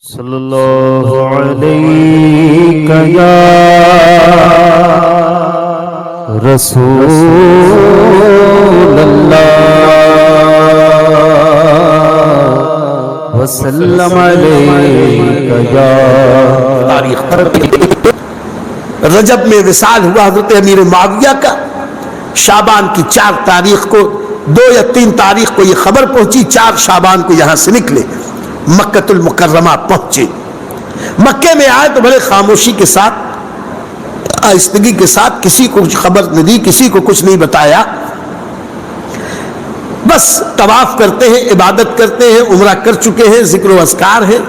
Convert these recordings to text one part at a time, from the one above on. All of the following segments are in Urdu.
صلی اللہ علیہ یا رسول اللہ وسلم علیہ یا تاریخ رجب میں وصال ہوا حضرت امیر معاویہ کا. شعبان کی 4 تاریخ کو 2 یا 3 تاریخ کو یہ خبر پہنچی. 4 شعبان کو یہاں سے نکلے, مکہ المکرمہ پہنچے. مکے میں آئے تو بڑے خاموشی کے ساتھ, آہستگی کے ساتھ, کسی کو کچھ خبر نہ دی, کسی کو کچھ نہیں بتایا. بس طواف کرتے ہیں, عبادت کرتے ہیں, عمرہ کر چکے ہیں, ذکر و اذکار ہے.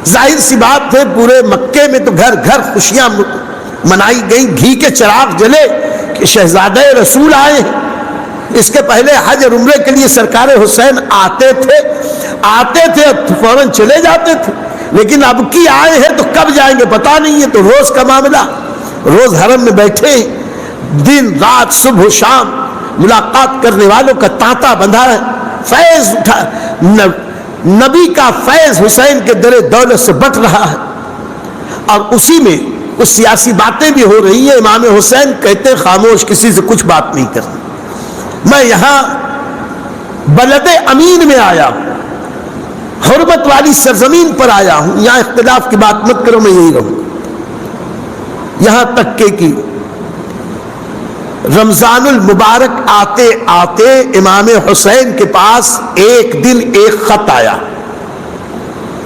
ظاہر سی بات ہے پورے مکے میں تو گھر گھر خوشیاں منائی گئیں, گھی کے چراغ جلے کہ شہزادہ رسول آئے ہیں. اس کے پہلے حج اور عمرے کے لیے سرکار حسین آتے تھے فوراً چلے جاتے تھے, لیکن اب کی آئے ہیں تو کب جائیں گے پتہ نہیں ہے. تو روز کا معاملہ, روز حرم میں بیٹھے, دن رات صبح و شام ملاقات کرنے والوں کا تانتا بندھا ہے. فیض اٹھا, نبی کا فیض حسین کے در دولت سے بٹ رہا ہے. اور اسی میں کچھ سیاسی باتیں بھی ہو رہی ہیں. امام حسین کہتے ہیں خاموش, کسی سے کچھ بات نہیں کرنی. میں یہاں بلد امین میں آیا ہوں, حرمت والی سرزمین پر آیا ہوں, یہاں اختلاف کی بات مت کرو, میں یہی رہوں. یہاں تک کہ رمضان المبارک آتے آتے امام حسین کے پاس ایک دن ایک خط آیا.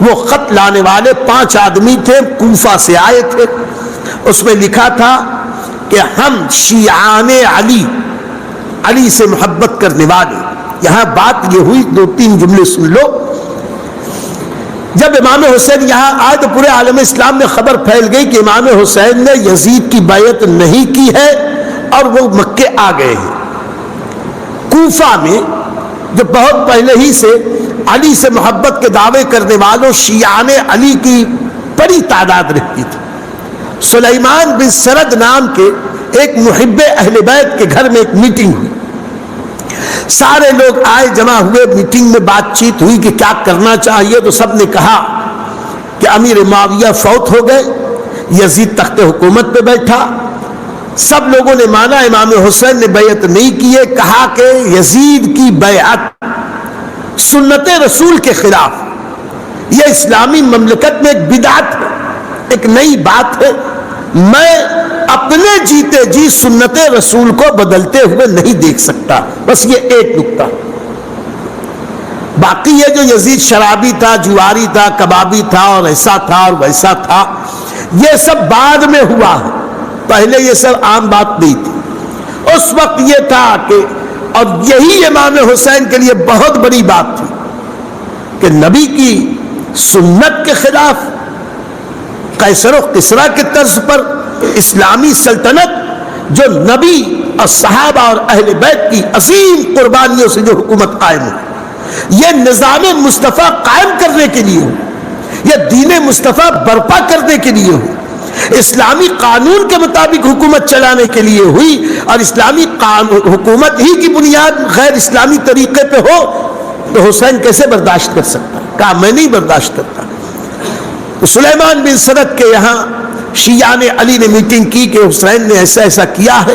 وہ خط لانے والے 5 آدمی تھے, کوفہ سے آئے تھے. اس میں لکھا تھا کہ ہم شیعان علی سے محبت کرنے والے. یہاں بات یہ ہوئی, 2-3 جملے سن لو. جب امام حسین یہاں آئے تو پورے عالم اسلام میں خبر پھیل گئی کہ امام حسین نے یزید کی بیعت نہیں کی ہے اور وہ مکے آ گئے ہیں. کوفہ میں جو بہت پہلے ہی سے علی سے محبت کے دعوے کرنے والوں شیعان علی کی بڑی تعداد رہتی تھی. سلیمان بن سرد نام کے ایک محب اہل بیت کے گھر میں ایک میٹنگ ہوئی. سارے لوگ آئے, جمع ہوئے, میٹنگ میں بات چیت ہوئی کہ کیا کرنا چاہیے. تو سب نے کہا کہ امیر معاویہ فوت ہو گئے, یزید تخت حکومت پہ بیٹھا. سب لوگوں نے مانا. امام حسین نے بیعت نہیں کی ہے. کہا کہ یزید کی بیعت سنت رسول کے خلاف, یہ اسلامی مملکت میں ایک بدعت ہے, ایک نئی بات ہے. میں اپنے جیتے جی سنت رسول کو بدلتے ہوئے نہیں دیکھ سکتا. بس یہ ایک نکتہ. باقی یہ جو یزید شرابی تھا, جواری تھا, کبابی تھا, اور ایسا تھا اور ویسا تھا, یہ سب بعد میں ہوا ہے. پہلے یہ سب عام بات نہیں تھی. اس وقت یہ تھا کہ, اور یہی امام حسین کے لیے بہت بڑی بات تھی کہ نبی کی سنت کے خلاف قیصر و کسریٰ کے طرز پر اسلامی سلطنت جو نبی اور صحابہ اور اہل بیت کی عظیم قربانیوں سے جو حکومت قائم ہوئی, یہ نظام مصطفیٰ قائم کرنے کے لیے ہو, یہ دین مصطفیٰ برپا کرنے کے لیے ہو, اسلامی قانون کے مطابق حکومت چلانے کے لیے ہوئی, اور اسلامی حکومت ہی کی بنیاد غیر اسلامی طریقے پہ ہو, تو حسین کیسے برداشت کر سکتا؟ کہا میں نہیں برداشت کرتا. تو سلیمان بن سرد کے یہاں شیعان علی نے میٹنگ کی کہ حسین نے ایسا ایسا کیا ہے.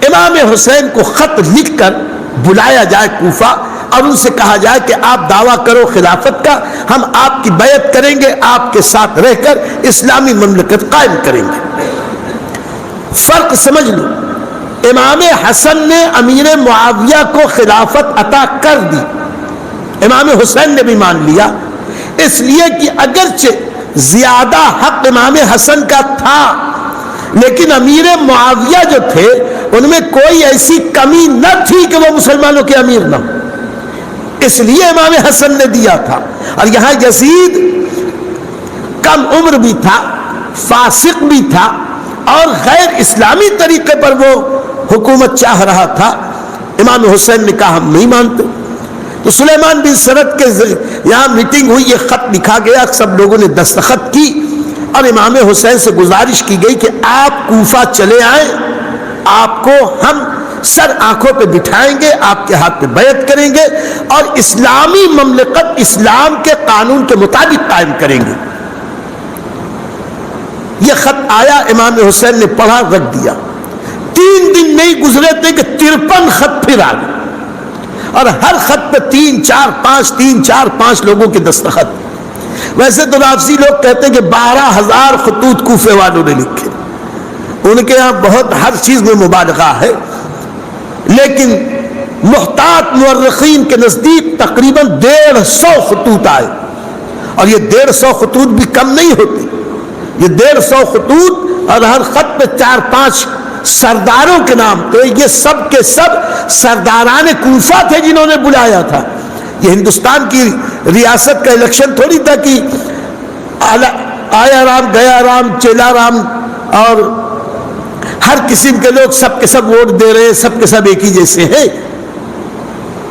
امام حسین کو خط لکھ کر بلایا جائے کوفہ, اور ان سے کہا جائے کہ آپ دعویٰ کرو خلافت کا, ہم آپ کی بیعت کریں گے, آپ کے ساتھ رہ کر اسلامی مملکت قائم کریں گے. فرق سمجھ لو, امام حسن نے امیر معاویہ کو خلافت عطا کر دی, امام حسین نے بھی مان لیا, اس لیے کہ اگرچہ زیادہ حق امام حسن کا تھا, لیکن امیر معاویہ جو تھے ان میں کوئی ایسی کمی نہ تھی کہ وہ مسلمانوں کے امیر نہ ہو, اس لیے امام حسن نے دیا تھا. اور یہاں یزید کم عمر بھی تھا, فاسق بھی تھا, اور غیر اسلامی طریقے پر وہ حکومت چاہ رہا تھا. امام حسین نے کہا ہم نہیں مانتے. تو سلیمان بن سرد کے یہاں میٹنگ ہوئی, یہ خط لکھا گیا, سب لوگوں نے دستخط کی, اور امام حسین سے گزارش کی گئی کہ آپ کوفہ چلے آئیں, آپ کو ہم سر آنکھوں پہ بٹھائیں گے, آپ کے ہاتھ پہ بیعت کریں گے, اور اسلامی مملکت اسلام کے قانون کے مطابق قائم کریں گے. یہ خط آیا، امام حسین نے پڑھا، رکھ دیا۔ 3 دن نہیں گزرے تھے کہ 53 خط پھر آ گئے، اور ہر خط پہ 3 4 5 لوگوں کے دستخط۔ ویسے تو رافضی لوگ کہتے ہیں کہ 12,000 خطوط کوفے والوں نے لکھے، ان کے ہاں بہت ہر چیز میں مبالغہ ہے، لیکن محتاط مورخین کے نزدیک تقریباً 150 خطوط آئے، اور یہ 150 خطوط بھی کم نہیں ہوتے، یہ 150 خطوط، اور ہر خط پہ 4-5 سرداروں کے نام تھے۔ یہ سب کے سب سرداران کوفہ تھے جنہوں نے بلایا تھا۔ یہ ہندوستان کی ریاست کا الیکشن تھوڑی تھا کہ آیا رام گیا رام چیلا رام اور ہر قسم کے لوگ سب کے سب ووٹ دے رہے ہیں، سب کے سب ایک ہی جیسے ہیں۔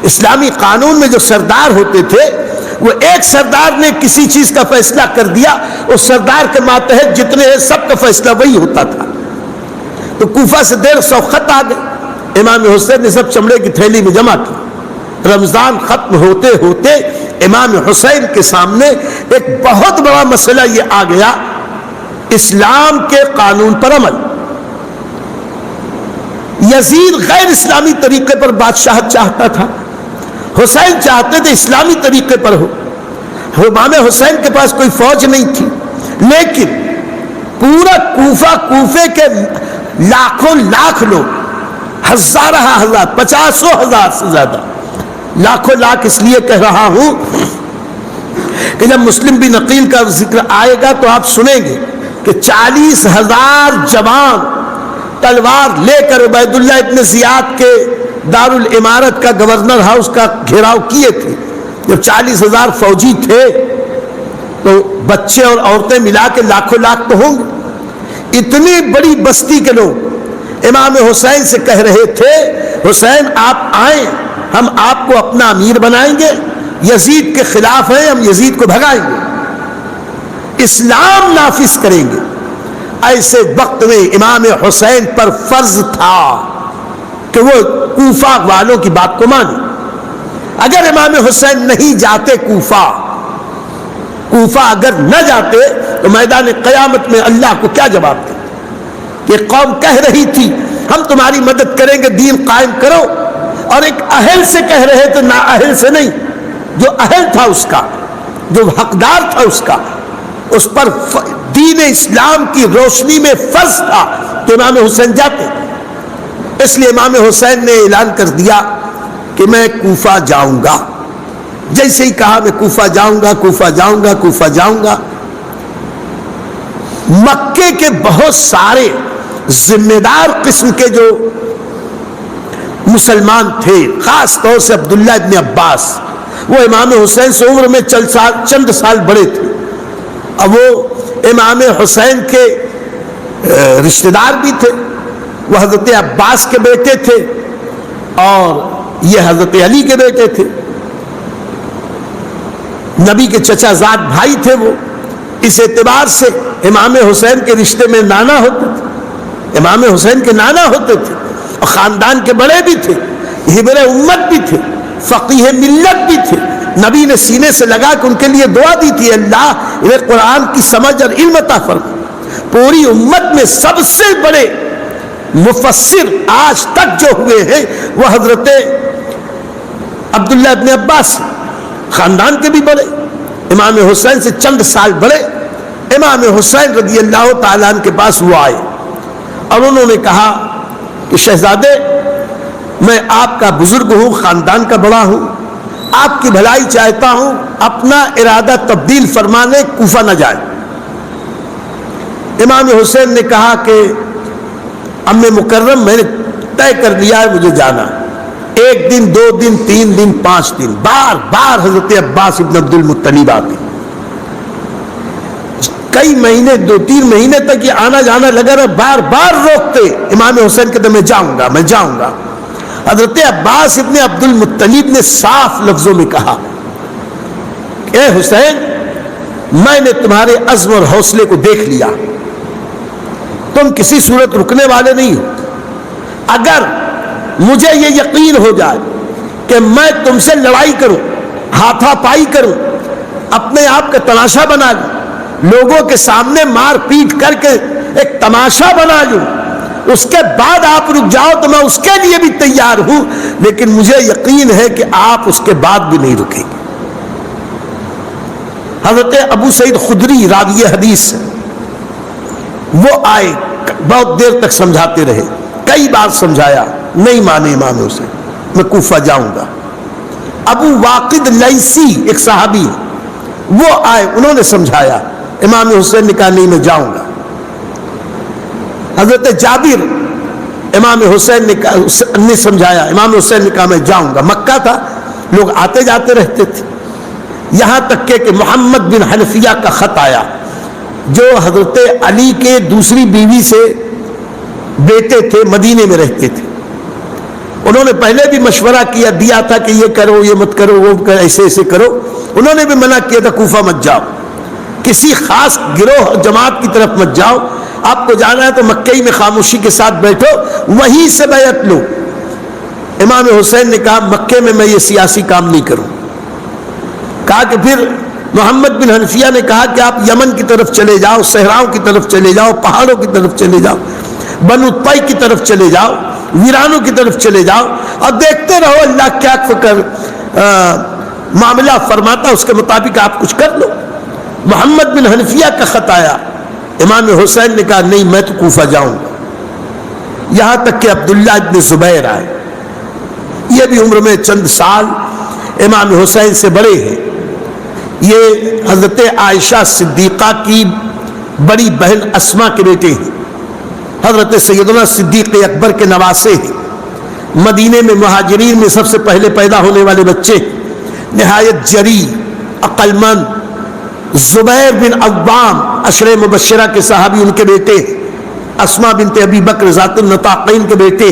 اسلامی قانون میں جو سردار ہوتے تھے، وہ ایک سردار نے کسی چیز کا فیصلہ کر دیا، اس سردار کے ماتحت جتنے ہیں سب کا فیصلہ وہی ہوتا تھا۔ تو کوفہ سے 150 خط آ گئے، امام حسین نے سب چمڑے کی تھیلی میں جمع کی۔ رمضان ختم ہوتے ہوتے امام حسین کے سامنے ایک بہت بڑا مسئلہ یہ آ گیا، اسلام کے قانون پر عمل۔ یزید غیر اسلامی طریقے پر بادشاہت چاہتا تھا، حسین چاہتے تھے اسلامی طریقے پر ہو۔ امام حسین کے پاس کوئی فوج نہیں تھی، لیکن پورا کوفے کے لاکھوں لاکھ لوگ، ہزارہ ہزار، 50,000 سے زیادہ، لاکھوں لاکھ اس لیے کہہ رہا ہوں کہ جب مسلم بن عقیل کا ذکر آئے گا تو آپ سنیں گے کہ 40,000 جوان تلوار لے کر عبید اللہ ابن زیاد کے دارالامارت کا گورنر ہاؤس کا گھیراؤ کیے تھے۔ جب 40,000 فوجی تھے تو بچے اور عورتیں ملا کے لاکھوں لاکھ تو ہوں گے۔ اتنی بڑی بستی کے لوگ امام حسین سے کہہ رہے تھے، حسین آپ آئیں، ہم آپ کو اپنا امیر بنائیں گے، یزید کے خلاف ہیں، ہم یزید کو بھگائیں گے، اسلام نافذ کریں گے۔ ایسے وقت میں امام حسین پر فرض تھا کہ وہ کوفہ والوں کی بات کو مانے۔ اگر امام حسین نہیں جاتے کوفہ اگر نہ جاتے تو میدان قیامت میں اللہ کو کیا جواب دے؟ یہ قوم کہہ رہی تھی ہم تمہاری مدد کریں گے، دین قائم کرو، اور ایک اہل سے کہہ رہے تھے، نا اہل سے نہیں، جو اہل تھا اس کا، جو حقدار تھا اس کا، اس پر دین اسلام کی روشنی میں فرض تھا کہ امام حسین جاتے۔ اس لیے امام حسین نے اعلان کر دیا کہ میں کوفہ جاؤں گا۔ جیسے ہی کہا میں کوفہ جاؤں گا، کوفہ جاؤں گا، کوفہ جاؤں گا، مکے کے بہت سارے ذمہ دار قسم کے جو مسلمان تھے، خاص طور سے عبداللہ ابن عباس، وہ امام حسین سے عمر میں چند سال بڑے تھے، اب وہ امام حسین کے رشتہ دار بھی تھے، وہ حضرت عباس کے بیٹے تھے اور یہ حضرت علی کے بیٹے تھے، نبی کے چچا زاد بھائی تھے وہ۔ اس اعتبار سے امام حسین کے رشتے میں نانا ہوتے تھے، امام حسین کے نانا ہوتے تھے، اور خاندان کے بڑے بھی تھے، حبر امت بھی تھے، فقیہ ملت بھی تھے۔ نبی نے سینے سے لگا کہ ان کے لیے دعا دی تھی، اللہ انہیں قرآن کی سمجھ اور علم عطا فرما۔ پوری امت میں سب سے بڑے مفسر آج تک جو ہوئے ہیں وہ حضرت عبداللہ ابن عباس، خاندان کے بھی بڑے، امام حسین سے چند سال بڑے۔ امام حسین رضی اللہ تعالیٰ عنہ کے پاس وہ آئے اور انہوں نے کہا کہ شہزادے، میں آپ کا بزرگ ہوں، خاندان کا بڑا ہوں، آپ کی بھلائی چاہتا ہوں، اپنا ارادہ تبدیل فرمانے کوفہ نہ جائے۔ امام حسین نے کہا کہ ام مکرم، میں نے طے کر لیا ہے مجھے جانا، 1 دن 2 دن 3 دن 5 دن، بار بار حضرت عباس ابن عبد المطلب آتے، کئی مہینے 2-3 مہینے تک یہ آنا جانا لگا رہا، بار بار روکتے۔ امام حسین کہتے میں جاؤں گا، میں جاؤں گا۔ حضرت عباس ابن عبد المطلب نے صاف لفظوں میں کہا، اے حسین، میں نے تمہارے عزم اور حوصلے کو دیکھ لیا، تم کسی صورت رکنے والے نہیں ہو۔ اگر مجھے یہ یقین ہو جائے کہ میں تم سے لڑائی کروں، ہاتھا پائی کروں، اپنے آپ کا تماشا بنا لوں، لوگوں کے سامنے مار پیٹ کر کے ایک تماشا بنا لوں، اس کے بعد آپ رک جاؤ تو میں اس کے لیے بھی تیار ہوں، لیکن مجھے یقین ہے کہ آپ اس کے بعد بھی نہیں رکیں گے۔ حضرت ابو سعید خدری راوی حدیث وہ آئے، بہت دیر تک سمجھاتے رہے، کئی بار سمجھایا، نہیں مانے امام حسین، میں کوفہ جاؤں گا۔ ابو واقد لیسی ایک صحابی وہ آئے، انہوں نے سمجھایا، امام حسین نے کہا نہیں میں جاؤں گا۔ حضرت جابر امام حسین نے سمجھایا، امام حسین نے کہا میں جاؤں گا۔ مکہ تھا، لوگ آتے جاتے رہتے تھے، یہاں تک کہ محمد بن حنفیہ کا خط آیا جو حضرت علی کے دوسری بیوی سے بیٹے تھے، مدینے میں رہتے تھے۔ انہوں نے پہلے بھی مشورہ دیا تھا کہ یہ کرو، یہ مت کرو، وہ ایسے ایسے کرو، انہوں نے بھی منع کیا تھا کوفہ مت جاؤ، کسی خاص گروہ جماعت کی طرف مت جاؤ، آپ کو جانا ہے تو مکہ میں خاموشی کے ساتھ بیٹھو، وہیں سے بیعت لو۔ امام حسین نے کہا مکے میں یہ سیاسی کام نہیں کروں۔ کہا کہ پھر محمد بن حنفیہ نے کہا کہ آپ یمن کی طرف چلے جاؤ، صحراؤں کی طرف چلے جاؤ، پہاڑوں کی طرف چلے جاؤ، بنو طی کی طرف چلے جاؤ، ویرانوں کی طرف چلے جاؤ، اور دیکھتے رہو اللہ کیا معاملہ فرماتا، اس کے مطابق آپ کچھ کر لو۔ محمد بن حنفیہ کا خط آیا، امام حسین نے کہا نہیں میں تو کوفہ جاؤں گا۔ یہاں تک کہ عبداللہ ابن زبیر آئے، یہ بھی عمر میں چند سال امام حسین سے بڑے ہیں، یہ حضرت عائشہ صدیقہ کی بڑی بہن اسما کے بیٹے ہیں، حضرت سیدنا صدیق اکبر کے نواسے ہیں، مدینے میں مہاجرین میں سب سے پہلے پیدا ہونے والے بچے، نہایت جری، عقل مند، زبیر بن عوام عشرہ مبشرہ کے صحابی ان کے بیٹے، اسما بنت ابی بکر ذات النطاقین کے بیٹے۔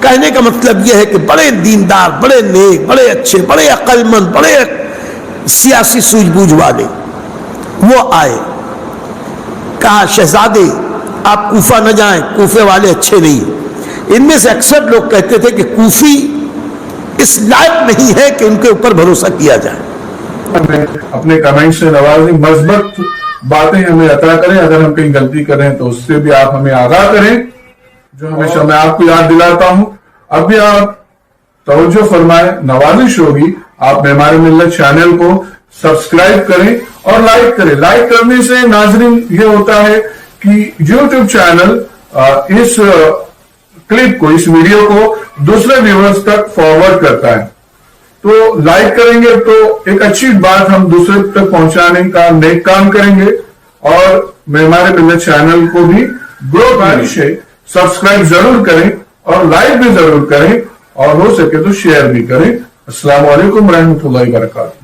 کہنے کا مطلب یہ ہے کہ بڑے دیندار، بڑے نیک، بڑے اچھے، بڑے عقل مند، بڑے سیاسی سوجھ بوجھ والے، وہ آئے، کہا شہزادے آپ کوفہ نہ جائیں، کوفے والے اچھے نہیں۔ ان میں سے اکثر لوگ کہتے تھے کہ کوفی اس لائق نہیں ہے کہ ان کے اوپر بھروسہ کیا جائے۔ اپنے کمنٹ سے نوازیں، مثبت باتیں ہمیں عطا کریں، اگر ہم کہیں غلطی کریں تو اس سے بھی آپ ہمیں آگاہ کریں، جو ہمیشہ میں آپ کو یاد دلاتا ہوں۔ اب بھی آپ توجہ فرمائیں، نوازش ہوگی آپ معمار ملت چینل کو سبسکرائب کریں اور لائک کریں۔ لائک کرنے سے ناظرین یہ ہوتا ہے کہ یوٹیوب چینل اس کلپ کو، اس ویڈیو کو دوسرے ویورز تک فارورڈ کرتا ہے، تو لائک کریں گے تو ایک اچھی بات ہم دوسرے تک پہنچانے کا نیک کام کریں گے، اور معمار ملت چینل کو بھی گرو بارش ہے، سبسکرائب ضرور کریں اور لائک بھی ضرور کریں، اور ہو سکے تو شیئر بھی کریں۔ السلام علیکم ورحمۃ اللہ وبرکاتہ۔